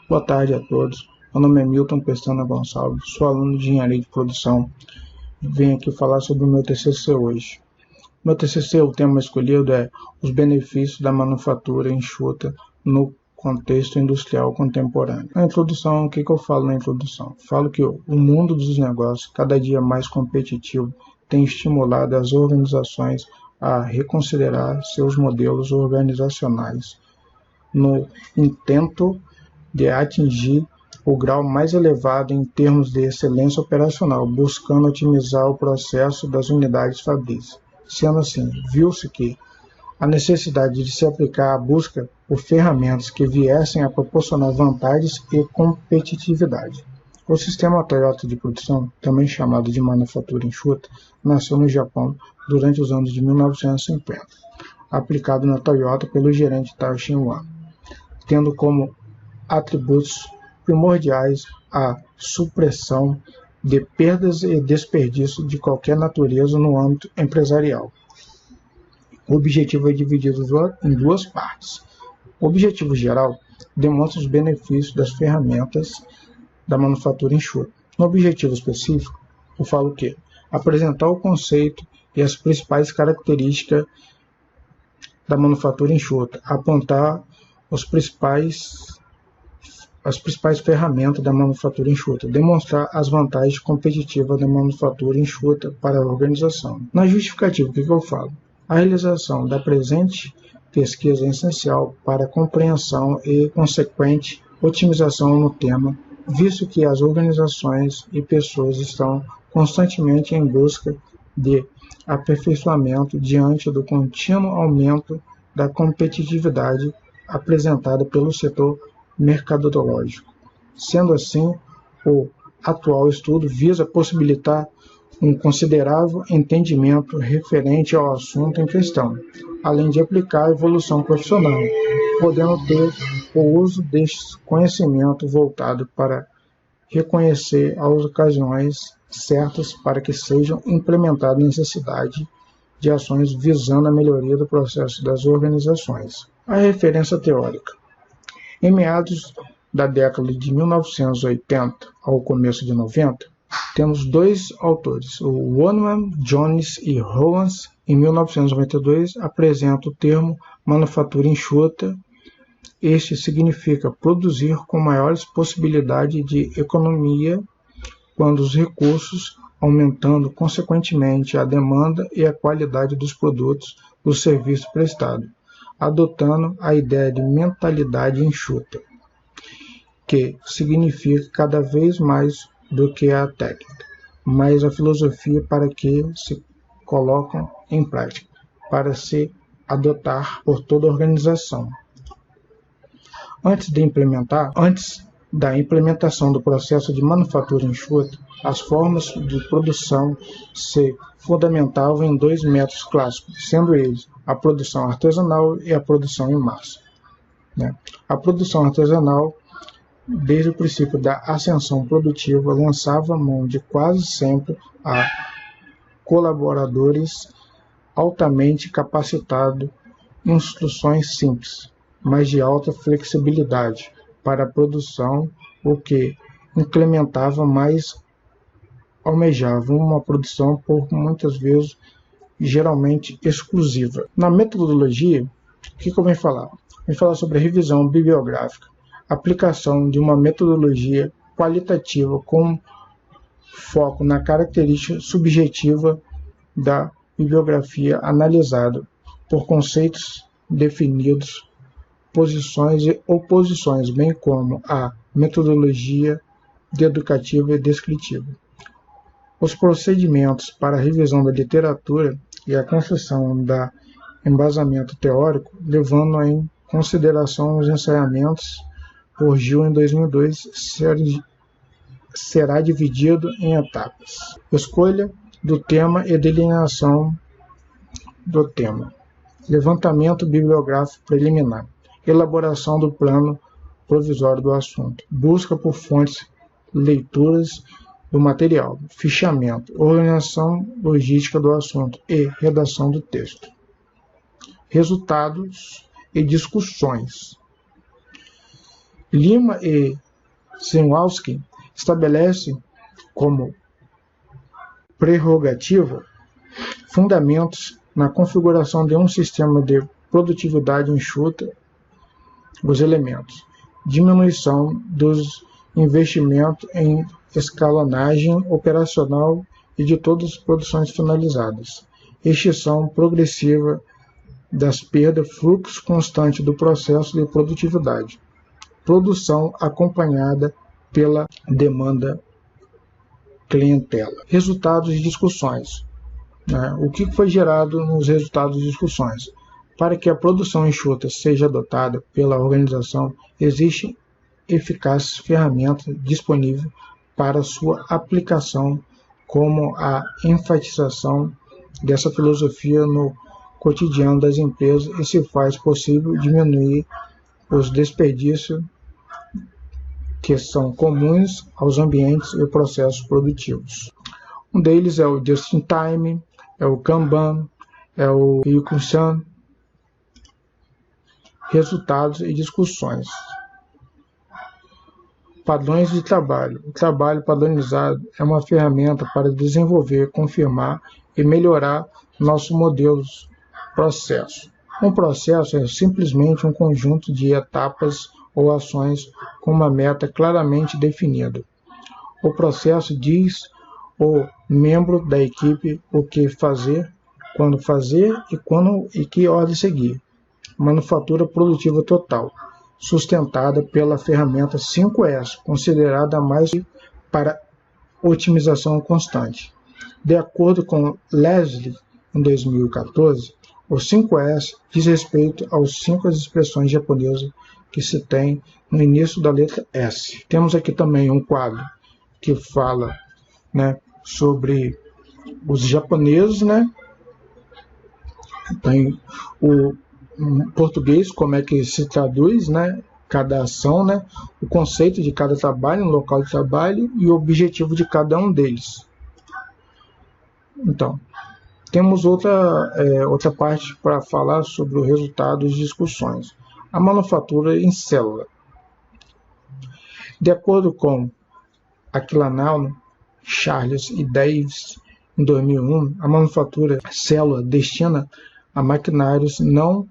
Boa tarde a todos. Meu nome é Milton Pestana Gonçalves, sou aluno de Engenharia de Produção e venho aqui falar sobre o meu TCC hoje. Meu TCC, o tema escolhido é os benefícios da manufatura enxuta no contexto industrial contemporâneo. Na introdução, o que eu falo na introdução? Falo que o mundo dos negócios, cada dia mais competitivo, tem estimulado as organizações a reconsiderar seus modelos organizacionais no intento de atingir o grau mais elevado em termos de excelência operacional, buscando otimizar o processo das unidades fabris. Sendo assim, viu-se que a necessidade de se aplicar a busca por ferramentas que viessem a proporcionar vantagens e competitividade. O sistema Toyota de produção, também chamado de manufatura enxuta, nasceu no Japão durante os anos de 1950, aplicado na Toyota pelo gerente Tao Xinhuan, tendo como atributos primordiais a supressão de perdas e desperdício de qualquer natureza no âmbito empresarial. O objetivo é dividido em duas partes. O objetivo geral demonstra os benefícios das ferramentas da manufatura enxuta. No objetivo específico, eu falo que apresentar o conceito e as principais características da manufatura enxuta, apontar as principais ferramentas da manufatura enxuta, demonstrar as vantagens competitivas da manufatura enxuta para a organização. Na justificativa, o que eu falo? A realização da presente pesquisa é essencial para a compreensão e consequente otimização no tema, visto que as organizações e pessoas estão constantemente em busca de aperfeiçoamento diante do contínuo aumento da competitividade apresentada pelo setor mercadológico. Sendo assim, o atual estudo visa possibilitar um considerável entendimento referente ao assunto em questão, além de aplicar a evolução profissional, podendo ter o uso deste conhecimento voltado para reconhecer as ocasiões certas para que sejam implementadas necessidade de ações visando a melhoria do processo das organizações. A referência teórica. Em meados da década de 1980 ao começo de 90, temos dois autores, o Woodman, Jones e Owens, em 1992, apresentam o termo manufatura enxuta. Este significa produzir com maiores possibilidades de economia quando os recursos, aumentando consequentemente a demanda e a qualidade dos produtos ou serviços prestados, adotando a ideia de mentalidade enxuta, que significa cada vez mais do que a técnica, mas a filosofia para que se colocam em prática, para se adotar por toda a organização. Antes da implementação do processo de manufatura enxuta, as formas de produção se fundamentavam em dois métodos clássicos, sendo eles a produção artesanal e a produção em massa. A produção artesanal, desde o princípio da ascensão produtiva, lançava mão de quase sempre a colaboradores altamente capacitados, instruções simples, mas de alta flexibilidade para a produção, o que implementava mais almejava uma produção por muitas vezes geralmente exclusiva. Na metodologia, o que eu venho falar? Venho falar sobre a revisão bibliográfica, aplicação de uma metodologia qualitativa com foco na característica subjetiva da bibliografia analisada, por conceitos definidos, posições e oposições, bem como a metodologia educativa e descritiva. Os procedimentos para a revisão da literatura e a construção da embasamento teórico, levando em consideração os ensaiamentos por Gil em 2002, será dividido em etapas. Escolha do tema e delineação do tema. Levantamento bibliográfico preliminar. Elaboração do plano provisório do assunto. Busca por fontes, leituras do material. Fichamento. Organização logística do assunto e redação do texto. Resultados e discussões. Lima e Zinwalski estabelecem como prerrogativa fundamentos na configuração de um sistema de produtividade enxuta os elementos, diminuição dos investimentos em escalonagem operacional e de todas as produções finalizadas, extinção progressiva das perdas, fluxo constante do processo de produtividade, produção acompanhada pela demanda clientela. Resultados de discussões. O que foi gerado nos resultados de discussões? Para que a produção enxuta seja adotada pela organização, existe eficazes ferramentas disponíveis para sua aplicação, como a enfatização dessa filosofia no cotidiano das empresas e se faz possível diminuir os desperdícios que são comuns aos ambientes e processos produtivos. Um deles é o Just-in-Time, é o Kanban, é o Ryukushan. Resultados e discussões. Padrões de trabalho. O trabalho padronizado é uma ferramenta para desenvolver, confirmar e melhorar nossos modelos processo. Um processo é simplesmente um conjunto de etapas ou ações com uma meta claramente definida. O processo diz ao membro da equipe o que fazer, quando fazer e que ordem seguir. Manufatura produtiva total, sustentada pela ferramenta 5S, considerada a mais para otimização constante. De acordo com Leslie, em 2014, o 5S diz respeito aos 5 expressões japonesas que se tem no início da letra S. Temos aqui também um quadro que fala, sobre os japoneses, Tem o português, como é que se traduz, cada ação, o conceito de cada trabalho, no local de trabalho e o objetivo de cada um deles. Então, temos outra parte para falar sobre os resultados de discussões. A manufatura em célula. De acordo com Aquilano, Charles e Davis, em 2001, a manufatura célula destina a maquinários não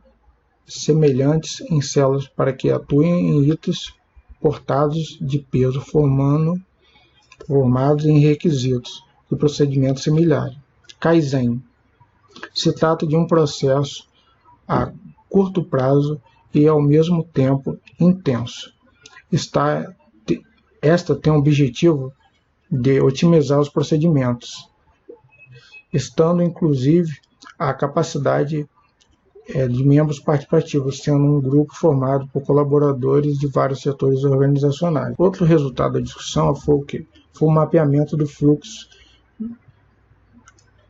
semelhantes em células para que atuem em itens portados de peso formados em requisitos e procedimentos similares. Kaizen. Se trata de um processo a curto prazo e ao mesmo tempo intenso. Esta tem o objetivo de otimizar os procedimentos, estando inclusive a capacidade de membros participativos, sendo um grupo formado por colaboradores de vários setores organizacionais. Outro resultado da discussão foi o mapeamento do fluxo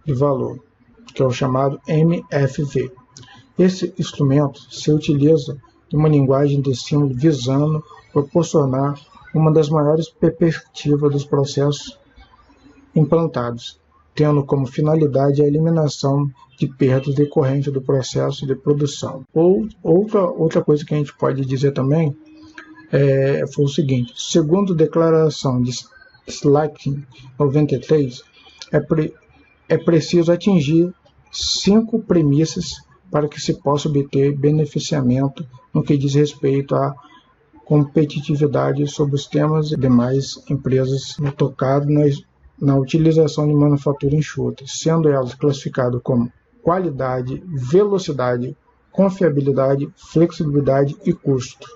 de valor, que é o chamado MFV. Esse instrumento se utiliza de uma linguagem de estímulo visando proporcionar uma das maiores perspectivas dos processos implantados, tendo como finalidade a eliminação de perdas decorrentes do processo de produção. Outra coisa que a gente pode dizer também foi o seguinte: segundo a declaração de Slack 93, é preciso atingir 5 premissas para que se possa obter beneficiamento no que diz respeito à competitividade sobre os temas e demais empresas tocadas na utilização de manufatura enxuta, sendo elas classificadas como qualidade, velocidade, confiabilidade, flexibilidade e custo.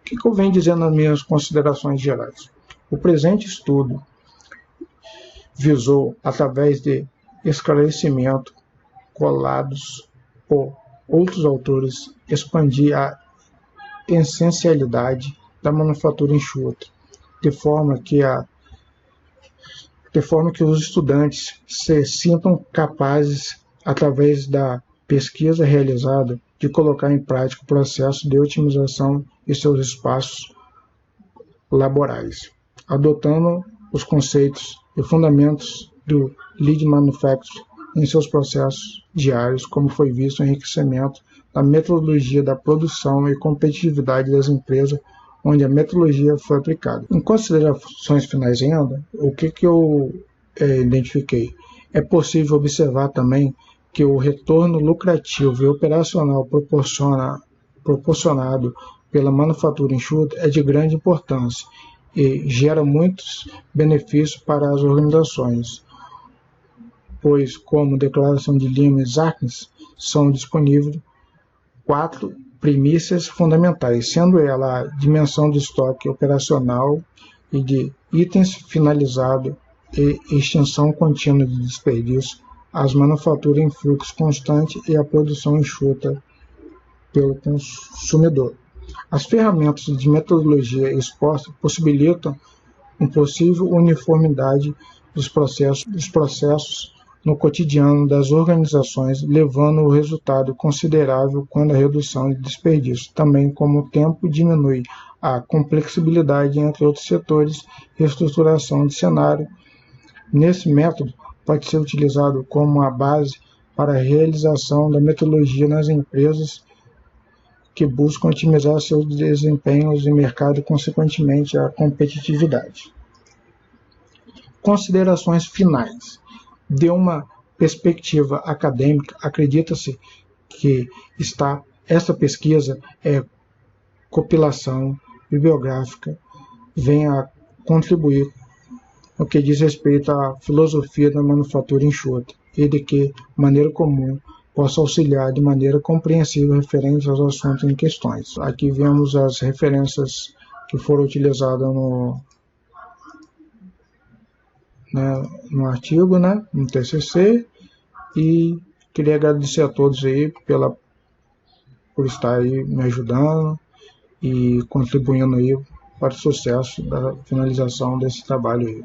O que eu venho dizendo nas minhas considerações gerais? O presente estudo visou, através de esclarecimento colados por outros autores, expandir a essencialidade da manufatura enxuta, de forma que os estudantes se sintam capazes, através da pesquisa realizada, de colocar em prática o processo de otimização de seus espaços laborais, adotando os conceitos e fundamentos do Lean Manufacturing em seus processos diários, como foi visto o enriquecimento da metodologia da produção e competitividade das empresas onde a metodologia foi aplicada. Em considerações finais ainda, o que eu identifiquei? É possível observar também que o retorno lucrativo e operacional proporcionado pela manufatura enxuta é de grande importância e gera muitos benefícios para as organizações, pois, como declaração de Lima e Zarkins, são disponíveis 4 premissas fundamentais, sendo ela a dimensão de estoque operacional e de itens finalizado e extinção contínua de desperdício, as manufaturas em fluxo constante e a produção enxuta pelo consumidor. As ferramentas de metodologia expostas possibilitam uma possível uniformidade dos processos no cotidiano das organizações, levando o resultado considerável quando a redução de desperdício, também como o tempo diminui a complexibilidade entre outros setores e estruturação de cenário. Nesse método, pode ser utilizado como a base para a realização da metodologia nas empresas que buscam otimizar seus desempenhos de mercado e, consequentemente, a competitividade. Considerações finais. De uma perspectiva acadêmica, acredita-se que esta pesquisa compilação bibliográfica vem a contribuir no que diz respeito à filosofia da manufatura enxuta e de que maneira comum possa auxiliar de maneira compreensível referente aos assuntos em questões. Aqui vemos as referências que foram utilizadas no artigo, no TCC, e queria agradecer a todos aí por estar aí me ajudando e contribuindo aí para o sucesso da finalização desse trabalho aí.